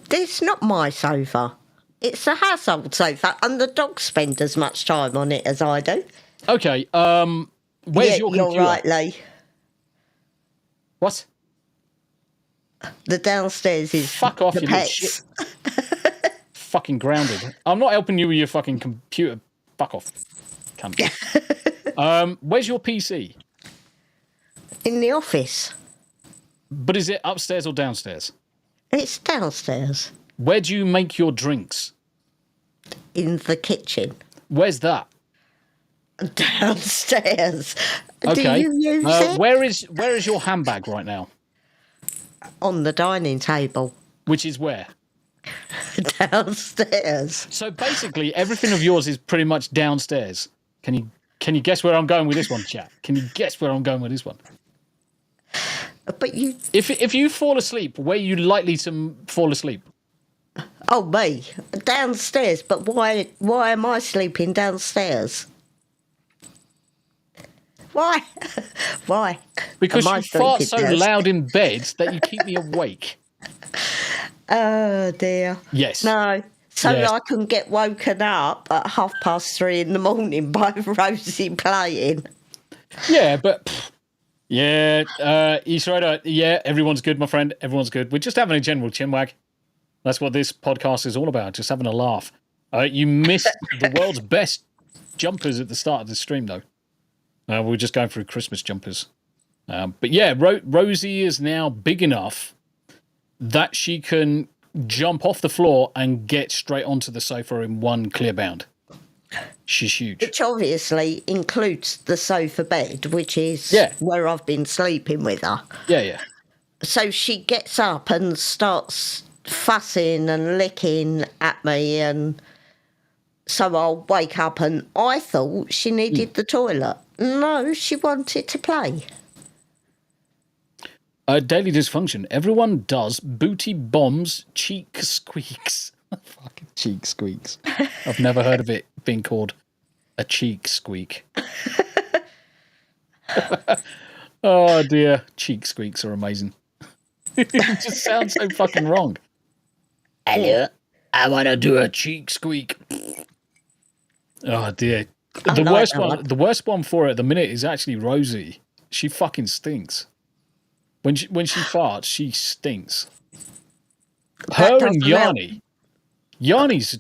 This is not my sofa. It's a household sofa, and the dogs spend as much time on it as I do. Okay, where's your computer? You're right, Lee. What? The downstairs is Fuck off, the you little pets. shit. Fucking grounded. I'm not helping you with your fucking computer. Fuck off. Cunt. Where's your PC? In the office. But is it upstairs or downstairs? It's downstairs. Where do you make your drinks? In the kitchen. Where's that? Downstairs. Okay. Do you use it? Where is your handbag right now? On the dining table. Which is where? Downstairs. So basically, everything of yours is pretty much downstairs. Can you guess where I'm going with this one, chat? Can you guess where I'm going with this one? But you... If you fall asleep, where are you likely to fall asleep? Oh, me. Downstairs. But why am I sleeping downstairs? Why? Why? Because Am I you fart so sleeping downstairs? loud in bed that you keep me awake. Oh dear. Yes. No. So Yes. I can get woken up at 3:30 in the morning by Rosie playing. Yeah, but Easter Rider. Yeah, everyone's good, my friend. Everyone's good. We're just having a general chinwag. That's what this podcast is all about. Just having a laugh. You missed the world's best jumpers at the start of the stream, though. We're just going through Christmas jumpers. But yeah, Rosie is now big enough that she can jump off the floor and get straight onto the sofa in one clear bound. She's huge. Which obviously includes the sofa bed, which is where I've been sleeping with her. Yeah. So she gets up and starts fussing and licking at me, and so I'll wake up and I thought she needed the toilet. No, she wanted to play. Daily dysfunction. Everyone does booty bombs, cheek squeaks. Fucking cheek squeaks. I've never heard of it being called a cheek squeak. Oh dear, cheek squeaks are amazing. It just sounds so fucking wrong. Hello, I want to do a cheek squeak. Oh dear. The worst one for it at the minute is actually Rosie. She fucking stinks. When she farts, she stinks. Her and Yanni. Yanni's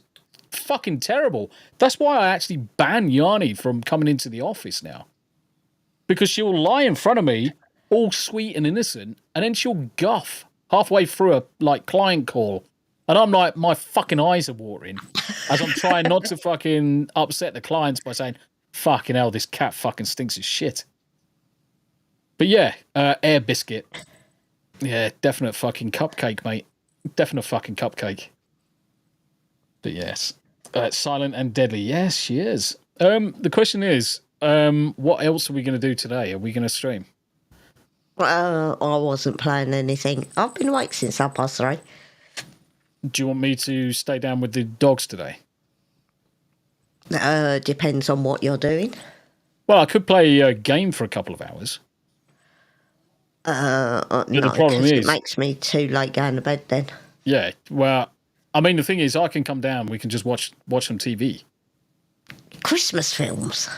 fucking terrible. That's why I actually ban Yanni from coming into the office now. Because she'll lie in front of me, all sweet and innocent, and then she'll guff halfway through a client call. And I'm like, my fucking eyes are watering as I'm trying not to fucking upset the clients by saying, fucking hell, this cat fucking stinks as shit. But yeah, air biscuit. Yeah, definite fucking cupcake, mate. Definite fucking cupcake. But yes, silent and deadly. Yes, she is. The question is, what else are we going to do today? Are we going to stream? I wasn't playing anything. I've been awake since 3:30. Do you want me to stay down with the dogs today? Depends on what you're doing. Well, I could play a game for a couple of hours. No, the problem is, it makes me too late going to bed then. Yeah, well, I mean, the thing is, I can come down. We can just watch some TV. Christmas films.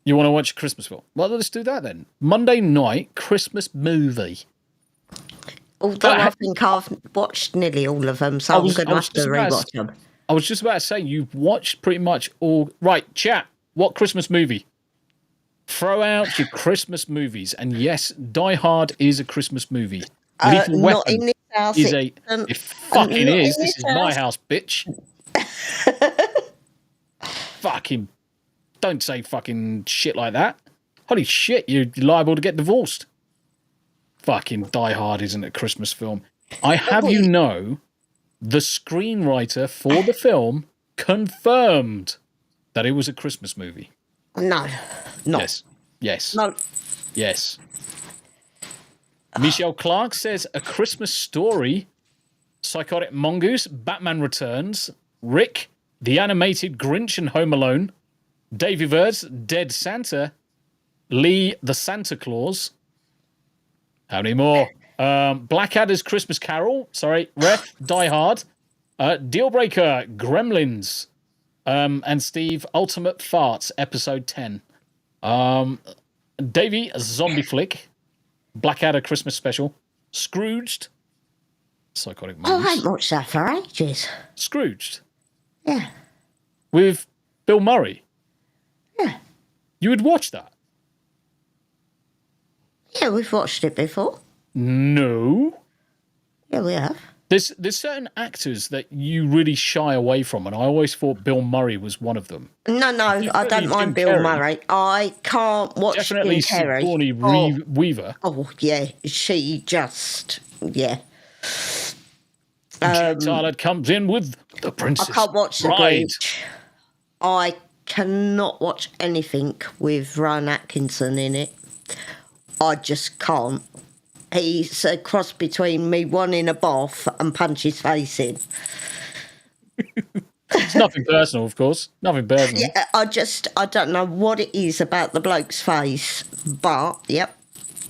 You want to watch a Christmas film? Well, let's do that then. Monday night Christmas movie. Although I think I've watched nearly all of them, so I'm going to have to rewatch them. I was just about to say, you've watched pretty much all. Right, chat, what Christmas movie? Throw out your Christmas movies. And yes, Die Hard is a Christmas movie. Lethal not Weapon in this house. is it fucking is. This is my house, bitch. Fucking, don't say fucking shit like that. Holy shit, you're liable to get divorced. Fucking Die Hard isn't a Christmas film. I have you know, the screenwriter for the film confirmed that it was a Christmas movie. No. Yes. No. Yes. Michelle Clark says A Christmas Story, Psychotic Mongoose, Batman Returns, Rick, The Animated Grinch and Home Alone, Davy Ver's Dead Santa, Lee the Santa Claus. How many more? Blackadder's Christmas Carol. Sorry. Ref, Die Hard. Dealbreaker, Gremlins. And Steve, Ultimate Farts, Episode 10. Davey, Zombie Flick. Blackadder Christmas Special. Scrooged. Psychotic Mongoose. Oh, I haven't watched that for ages. Scrooged? Yeah. With Bill Murray? Yeah. You would watch that? Yeah, we've watched it before. No. Yeah, we have. There's certain actors that you really shy away from, and I always thought Bill Murray was one of them. No, I don't mind Bill Murray. I can't watch Definitely Jim Carrey. Sigourney Weaver. Oh, yeah, she just, yeah. Jake Tyler comes in with The Princess I can't watch The Bride. Grinch. I cannot watch anything with Rowan Atkinson in it. I just can't. He's a cross between me wanting a bath and punch his face in. It's nothing personal, of course. Nothing personal. Yeah, I don't know what it is about the bloke's face, but, yep,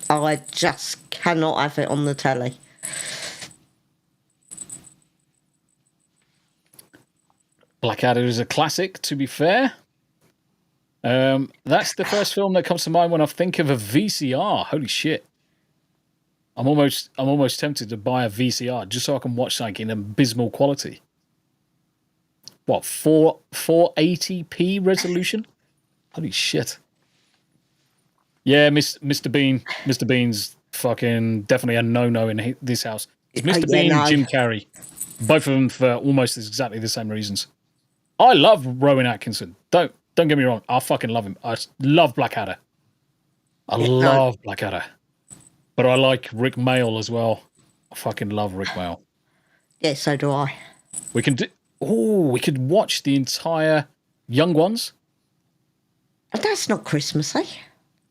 I just cannot have it on the telly. Blackadder is a classic, to be fair. That's the first film that comes to mind when I think of a VCR. Holy shit. I'm almost tempted to buy a VCR just so I can watch something in abysmal quality. What, 480p resolution? Holy shit. Yeah, Mr. Bean's fucking definitely a no-no in this house. It's Mr. Bean and Jim Carrey. Both of them for almost exactly the same reasons. I love Rowan Atkinson. Don't get me wrong. I fucking love him. I love Blackadder. I love Blackadder. But I like Rick Mayall as well. I fucking love Rick Mayall. Yeah, so do I. We could watch the entire Young Ones. That's not Christmassy.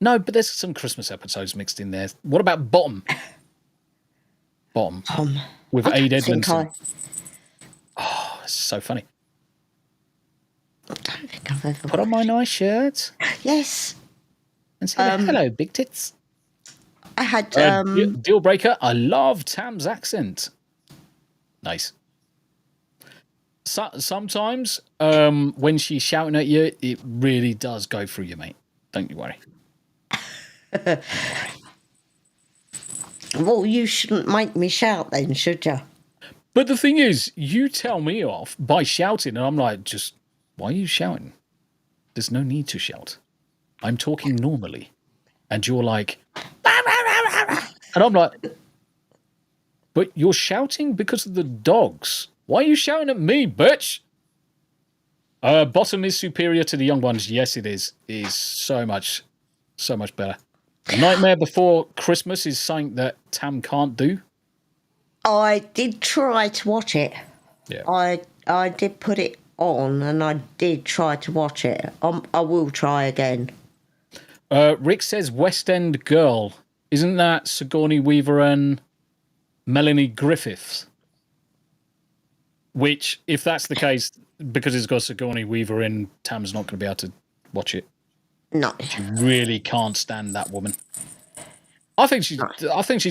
No, but there's some Christmas episodes mixed in there. What about Bottom? Bottom. With Aid Edmondson. Oh, it's so funny. I don't think I've ever Put on my nice shirt. Yes. And say, hello, big tits. I had... Deal breaker, I love Tam's accent. Nice. Sometimes when she's shouting at you, it really does go through you, mate. Don't you worry. Well, you shouldn't make me shout then, should you? But the thing is, you tell me off by shouting, and I'm like, just, why are you shouting? There's no need to shout. I'm talking normally. And you're like, and I'm like, but you're shouting because of the dogs. Why are you shouting at me, bitch? Bottom is superior to the Young Ones. Yes, it is. It is so much better. Nightmare Before Christmas is something that Tam can't do. I did try to watch it. Yeah. I did put it on and I did try to watch it. I will try again. Rick says West End Girl. Isn't that Sigourney Weaver and Melanie Griffiths? Which, if that's the case, because it's got Sigourney Weaver in, Tam's not going to be able to watch it. No. She really can't stand that woman. I think she's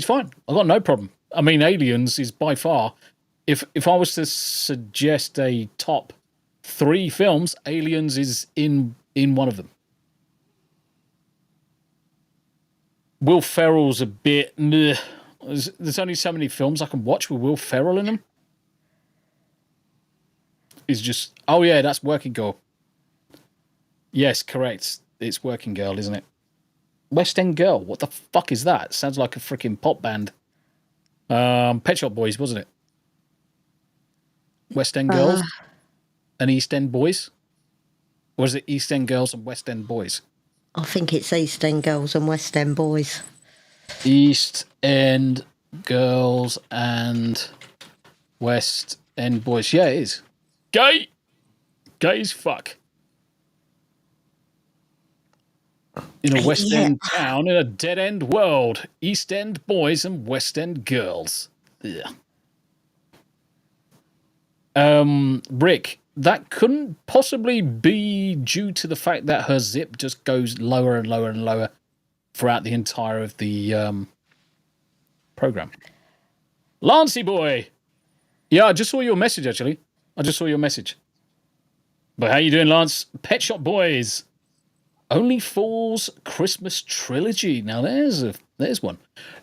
fine. I've got no problem. I mean, Aliens is by far, if I was to suggest a top 3 films, Aliens is in one of them. Will Ferrell's a bit... There's only so many films I can watch with Will Ferrell in them. It's just... Oh, yeah, that's Working Girl. Yes, correct. It's Working Girl, isn't it? West End Girl. What the fuck is that? Sounds like a freaking pop band. Pet Shop Boys, wasn't it? West End Girls and East End Boys? Or is it East End Girls and West End Boys? I think it's East End Girls and West End Boys. East End Girls and West End Boys. Yeah, it is. Gay! Gay as fuck. In a West End town, in a dead-end world, East End boys and West End girls. Yeah. Rick, that couldn't possibly be due to the fact that her zip just goes lower and lower and lower throughout the entire of the program. Lancey boy! Yeah, I just saw your message, actually. I just saw your message. But how you doing, Lance? Pet Shop Boys. Only Fools Christmas Trilogy. Now there's one.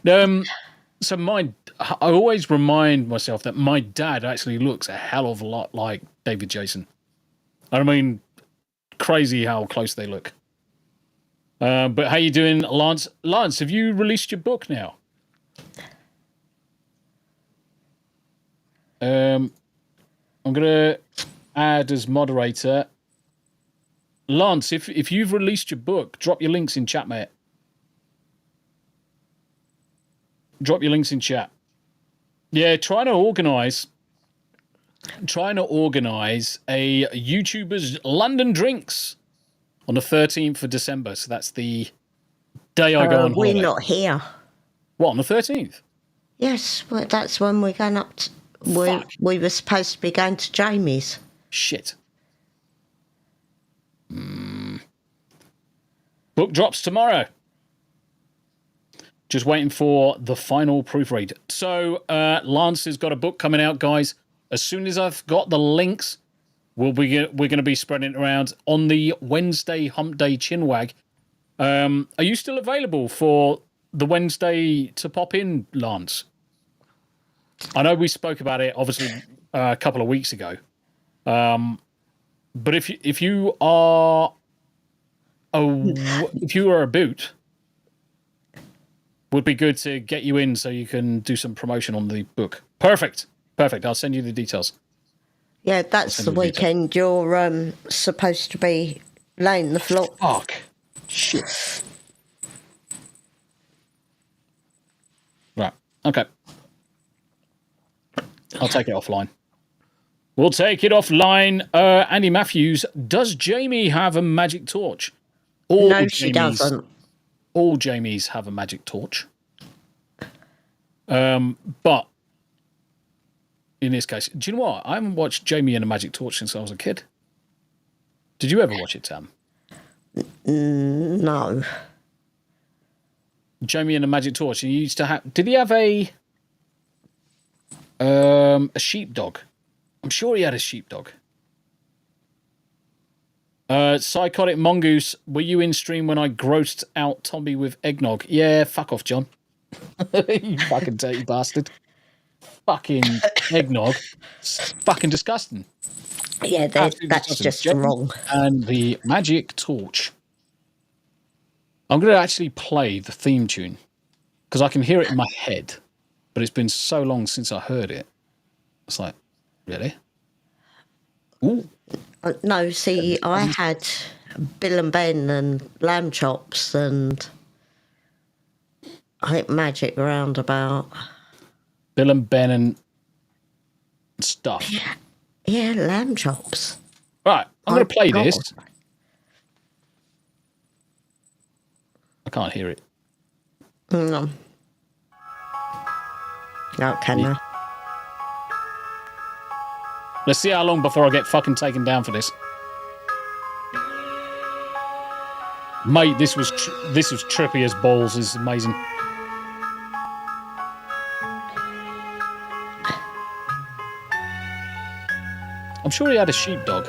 So I always remind myself that my dad actually looks a hell of a lot like David Jason. I mean, crazy how close they look. But how you doing, Lance? Lance, have you released your book now? I'm gonna add as moderator. Lance, if you've released your book, drop your links in chat, mate. Drop your links in chat. Yeah, trying to organise a YouTuber's London Drinks on the 13th of December. So that's the day I go on holiday. We're not here. What, on the 13th? Yes, well, that's when we're going up to... We were supposed to be going to Jamie's. Shit. Book drops tomorrow. Just waiting for the final proofread. So Lance has got a book coming out, guys. As soon as I've got the links, we're going to be spreading it around on the Wednesday Hump Day Chinwag. Are you still available for the Wednesday to pop in, Lance? I know we spoke about it obviously a couple of weeks ago, but if you are a boot, would be good to get you in so you can do some promotion on the book. Perfect. I'll send you the details. Yeah, that's the weekend you're supposed to be laying the floor. Fuck. Shit. Right. Okay. I'll take it offline. We'll take it offline. Andy Matthews, does Jamie have a magic torch? No, she doesn't. All Jamies have a magic torch. But in this case, do you know what? I haven't watched Jamie and a magic torch since I was a kid. Did you ever watch it, Tam? No. Jamie and a magic torch. He used to have. Did he have a sheepdog? I'm sure he had a sheepdog. Psychotic Mongoose, were you in stream when I grossed out Tombi with eggnog? Yeah, fuck off, John. You fucking dirty bastard. Fucking eggnog. It's fucking disgusting. Yeah, that's disgusting. just wrong. And the magic torch. I'm going to actually play the theme tune because I can hear it in my head, but it's been so long since I heard it. It's like, really? Ooh. No, see, I had Bill and Ben and lamb chops and I think Magic Roundabout. Bill and Ben and stuff. Yeah, lamb chops. Right, I'm going to play God. this. I can't hear it. No. No, can I? Let's see how long before I get fucking taken down for this. Mate, this was trippy as balls. This is amazing. I'm sure he had a sheepdog.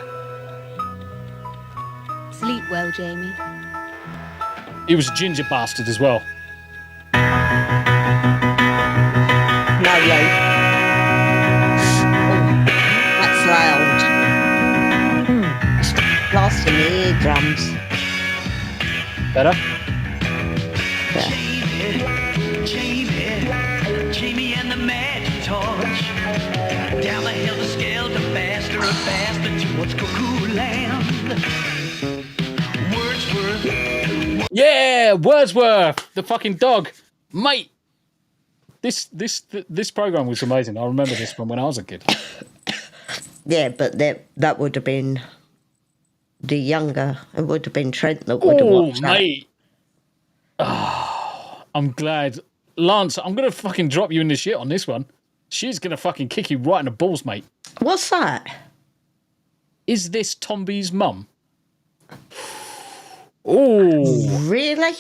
Sleep well, Jamie. He was a ginger bastard as well. No, yeah. That's loud. It's blasting the eardrums. Better? Yeah. Jamie and the magic torch. Down the hill, the scale, the faster and faster towards cuckoo land. Wordsworth. Yeah, Wordsworth, the fucking dog, mate. This program was amazing. I remember this from when I was a kid. Yeah, but that would have been the younger. It would have been Trent that would have watched that. Mate. Oh, I'm glad. Lance, I'm going to fucking drop you in the shit on this one. She's going to fucking kick you right in the balls, mate. What's that? Is this Tombi's mum? Oh. Really?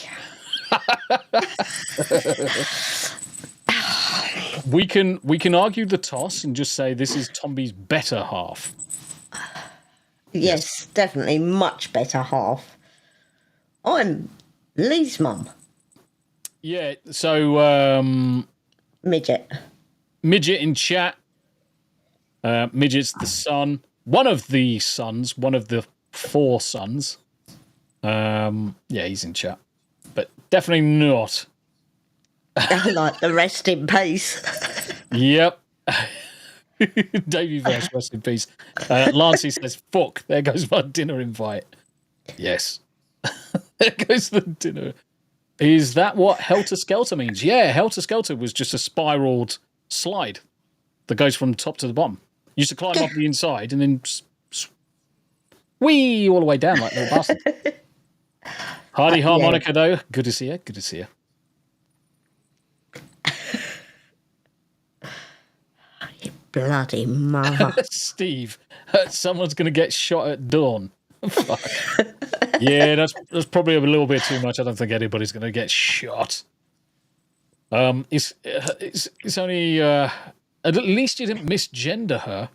We can argue the toss and just say this is Tombi's better half. Yes, definitely much better half. I'm Lee's mum. Yeah, so Midget. Midget in chat. Midget's the son. One of the sons, one of the 4 sons. Yeah, he's in chat. But definitely not. Like the rest in peace. Yep. Davey Verse, rest in peace. Lancey says, fuck, there goes my dinner invite. Yes. There goes the dinner. Is that what Helter Skelter means? Yeah, Helter Skelter was just a spiraled slide that goes from top to the bottom. You used to climb up the inside and then whee all the way down like a little bastard. Hardy harmonica, though. Good to see you. Good to see you. Bloody mother. Steve, someone's going to get shot at dawn. Fuck. Yeah, that's probably a little bit too much. I don't think anybody's going to get shot. It's only at least you didn't misgender her.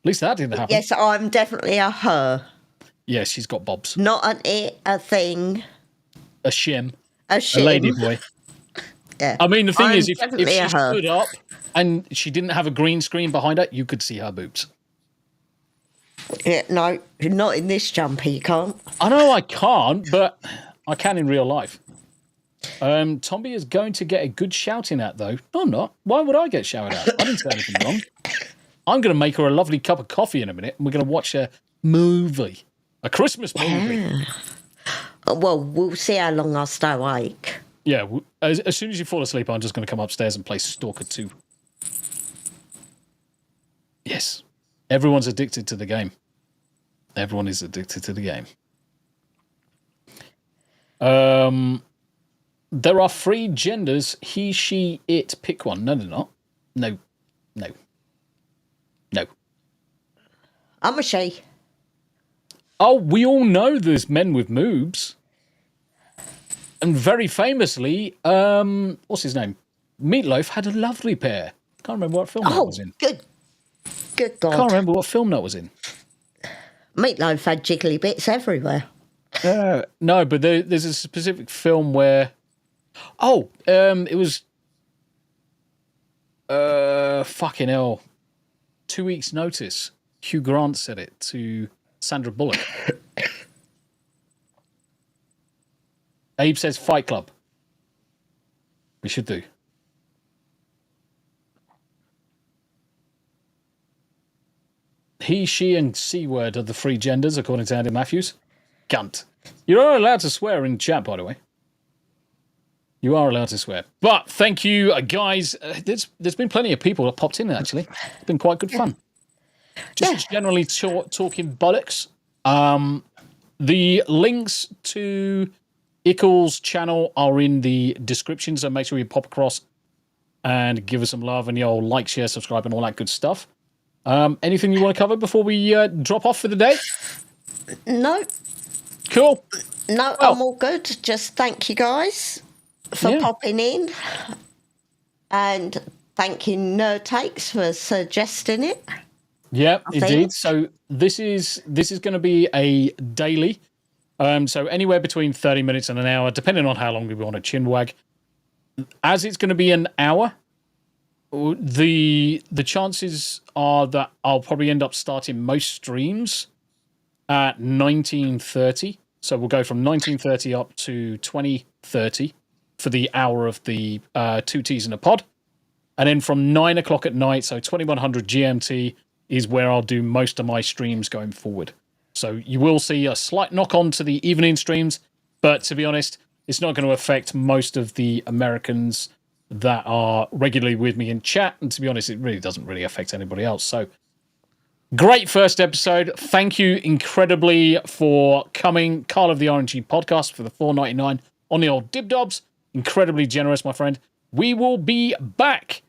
least that didn't happen. Yes, I'm definitely a her. Yeah, she's got bobs. Not an it, a thing, A shim. a A shim. lady boy. Yeah. I mean, the thing I'm is, if definitely she a her. stood up and she didn't have a green screen behind her, you could see her boobs. Yeah, no, not in this jumper, you can't. I know I can't, but I can in real life. Tombi is going to get a good shouting at, though. No, I'm not. Why would I get shouted at? I didn't say anything wrong. I'm going to make her a lovely cup of coffee in a minute, and we're going to watch a movie. A Christmas movie. Well, we'll see how long I stay awake. Yeah, as soon as you fall asleep, I'm just going to come upstairs and play Stalker 2. Yes. Everyone's addicted to the game. Everyone is addicted to the game. There are 3 genders. He, she, it. Pick one. No, they're not. No. No. No. I'm a she. Oh, we all know there's men with moobs. And very famously, what's his name? Meatloaf had a lovely pair. Can't remember what film that was in. Good God. Can't remember what film that was in. Meatloaf had jiggly bits everywhere. No, but there's a specific film where... Oh, it was... fucking hell. 2 weeks' notice. Hugh Grant said it to Sandra Bullock. Abe says Fight Club. We should do. He, she, and C word are the 3 genders, according to Andy Matthews. Cunt. You're not allowed to swear in chat, by the way. You are allowed to swear. But thank you, guys. There's been plenty of people that popped in, actually. It's been quite good fun. Just generally talking bollocks. The links to Ickle's channel are in the description, so make sure you pop across and give us some love and you'll like, share, subscribe, and all that good stuff. Anything you want to cover before we drop off for the day? No. Cool. No, I'm all good. Just thank you guys for popping in. And thank you, Nerd Takes, for suggesting it. Yeah, indeed. So this is going to be a daily. So anywhere between 30 minutes and an hour, depending on how long we want a chinwag. As it's going to be an hour, the chances are that I'll probably end up starting most streams at 19:30. So we'll go from 19:30 up to 20:30 for the hour of the 2 Ts in a pod. And then from 9 o'clock at night, so 2100 GMT, is where I'll do most of my streams going forward. So you will see a slight knock on to the evening streams, but to be honest, it's not going to affect most of the Americans that are regularly with me in chat. And to be honest, it really doesn't really affect anybody else. So great first episode. Thank you incredibly for coming. Carl of the RNG podcast for the $4.99 on the old Dibdobs. Incredibly generous, my friend. We will be back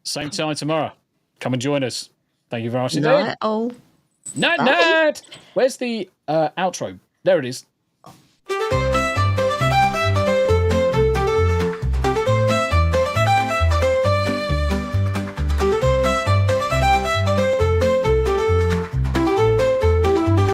same time tomorrow. Come and join us. Thank you very much indeed. Oh. Nat. Where's the outro? There it is.